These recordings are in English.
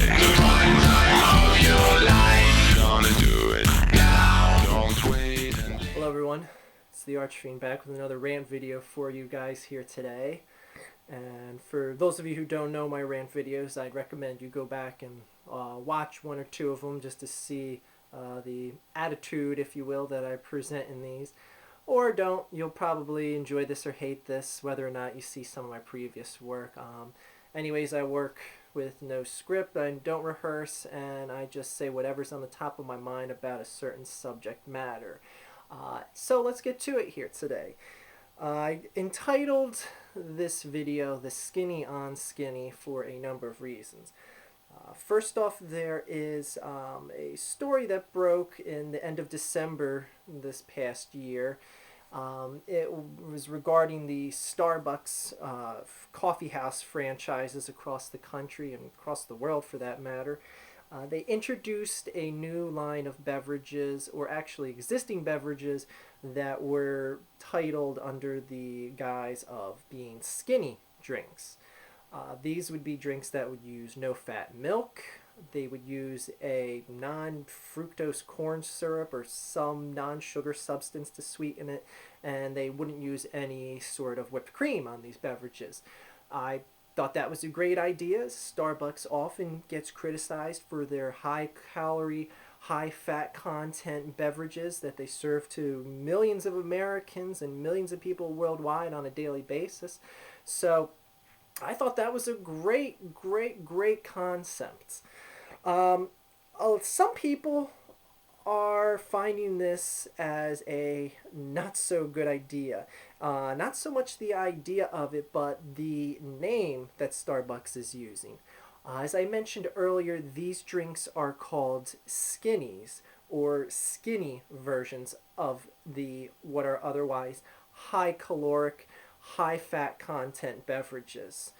The prime time of your life. Gonna do it now. Don't wait. Hello everyone, it's the Archfiend back with another rant video for you guys here today. And for those of you who don't know my rant videos, I'd recommend you go back and watch one or two of them just to see the attitude, if you will, that I present in these. Or don't, you'll probably enjoy this or hate this, whether or not you see some of my previous work. Anyways, I work with no script, I don't rehearse, and I just say whatever's on the top of my mind about a certain subject matter. So let's get to it here today. I entitled this video "The Skinny on Skinny" for a number of reasons. First off, there is a story that broke in the end of December this past year. It was regarding the Starbucks coffee house franchises across the country and across the world for that matter. They introduced a new line of beverages, or actually existing beverages, that were titled under the guise of being skinny drinks. These would be drinks that would use no-fat milk. They would use a non-fructose corn syrup or some non-sugar substance to sweeten it, and they wouldn't use any sort of whipped cream on these beverages. I thought that was a great idea. Starbucks often gets criticized for their high-calorie, high-fat content beverages that they serve to millions of Americans and millions of people worldwide on a daily basis. So I thought that was a great concept. Some people are finding this as a not so good idea. Not so much the idea of it, but the name that Starbucks is using. As I mentioned earlier, these drinks are called skinnies, or skinny versions of the what are otherwise high caloric, high fat content beverages.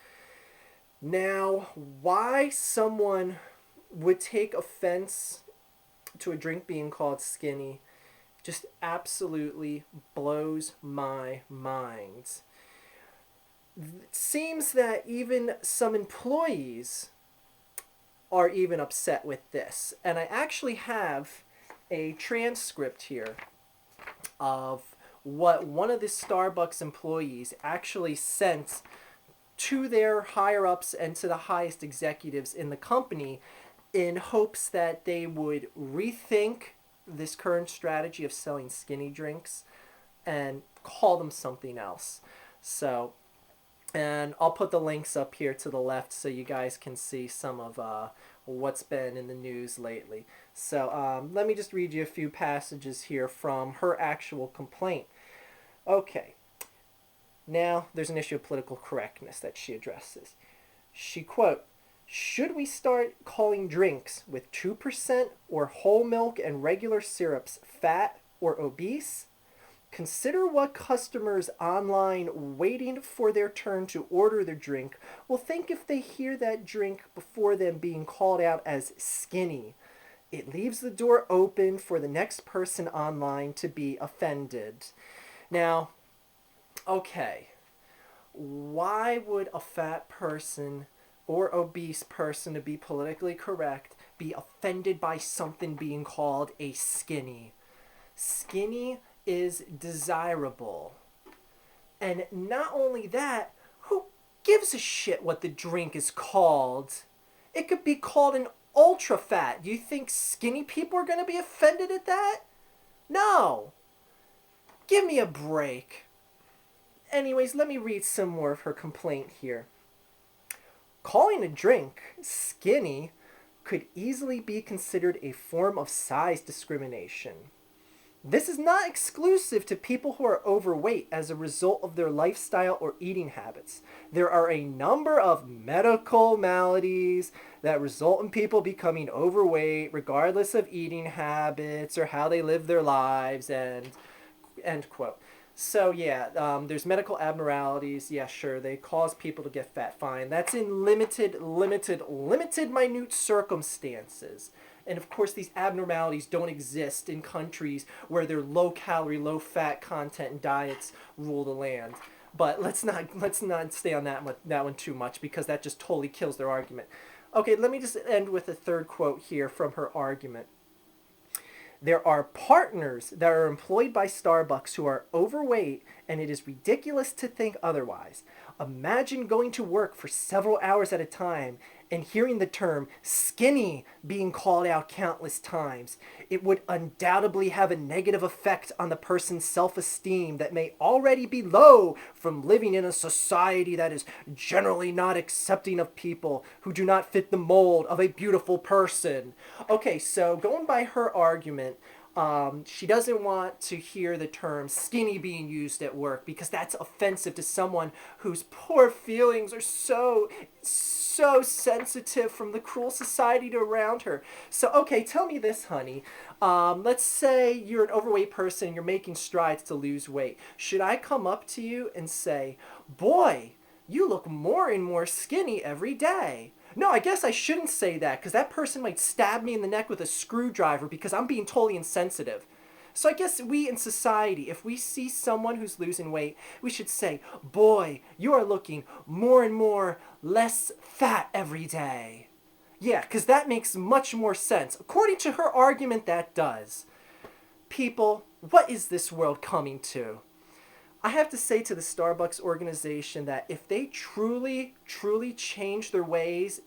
Now, why someone would take offense to a drink being called skinny just absolutely blows my mind. It seems that even some employees are even upset with this. And I actually have a transcript here of what one of the Starbucks employees actually sent to their higher-ups and to the highest executives in the company in hopes that they would rethink this current strategy of selling skinny drinks and call them something else. So, and I'll put the links up here to the left so you guys can see some of what's been in the news lately. So let me just read you a few passages here from her actual complaint. Okay. Now, there's an issue of political correctness that she addresses. She, quote, "Should we start calling drinks with 2% or whole milk and regular syrups fat or obese? Consider what customers online waiting for their turn to order their drink will think if they hear that drink before them being called out as skinny. It leaves the door open for the next person online to be offended." Now, okay, why would a fat person or obese person, to be politically correct, be offended by something being called a skinny? Skinny is desirable. And not only that, who gives a shit what the drink is called? It could be called an ultra fat. Do you think skinny people are going to be offended at that? No. Give me a break. Anyways, let me read some more of her complaint here. Calling a drink skinny could easily be considered a form of size discrimination. This is not exclusive to people who are overweight as a result of their lifestyle or eating habits. There are a number of medical maladies that result in people becoming overweight regardless of eating habits or how they live their lives, and end quote. So yeah, there's medical abnormalities. Yeah, sure, they cause people to get fat. Fine. That's in limited, minute circumstances. And of course, these abnormalities don't exist in countries where their low-calorie, low-fat content diets rule the land. But let's not stay on that one too much, because that just totally kills their argument. Okay, let me just end with a third quote here from her argument. There are partners that are employed by Starbucks who are overweight, and it is ridiculous to think otherwise. Imagine going to work for several hours at a time and hearing the term skinny being called out countless times. It would undoubtedly have a negative effect on the person's self esteem that may already be low from living in a society that is generally not accepting of people who do not fit the mold of a beautiful person. Okay, so going by her argument, she doesn't want to hear the term skinny being used at work because that's offensive to someone whose poor feelings are so sensitive from the cruel society around her. So, okay, tell me this, honey. Let's say you're an overweight person and you're making strides to lose weight. Should I come up to you and say, boy, you look more and more skinny every day? No, I guess I shouldn't say that because that person might stab me in the neck with a screwdriver because I'm being totally insensitive. So I guess we in society, if we see someone who's losing weight, we should say, boy, you are looking more and more less fat every day. Yeah, because that makes much more sense. According to her argument, that does. People, what is this world coming to? I have to say to the Starbucks organization that if they truly change their ways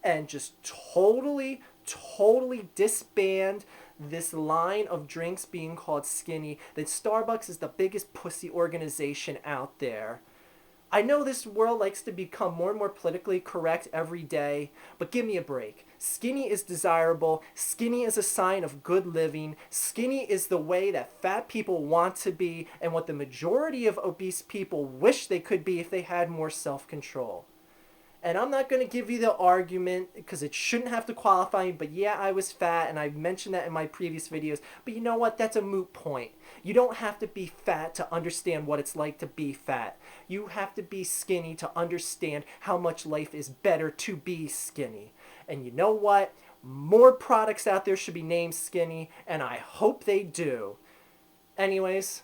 and just totally disband this line of drinks being called skinny, then Starbucks is the biggest pussy organization out there. I know this world likes to become more and more politically correct every day, but give me a break. Skinny is desirable. Skinny is a sign of good living. Skinny is the way that fat people want to be and what the majority of obese people wish they could be if they had more self-control. And I'm not going to give you the argument because it shouldn't have to qualify me, but yeah, I was fat, and I mentioned that in my previous videos. But you know what? That's a moot point. You don't have to be fat to understand what it's like to be fat. You have to be skinny to understand how much life is better to be skinny. And you know what? More products out there should be named skinny, and I hope they do. Anyways,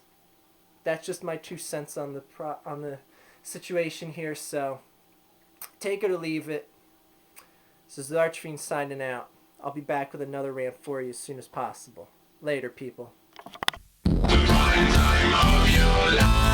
that's just my 2 cents on the situation here, so take it or leave it. This is the Archfiend signing out. I'll be back with another rant for you as soon as possible. Later, people. The prime time of your life.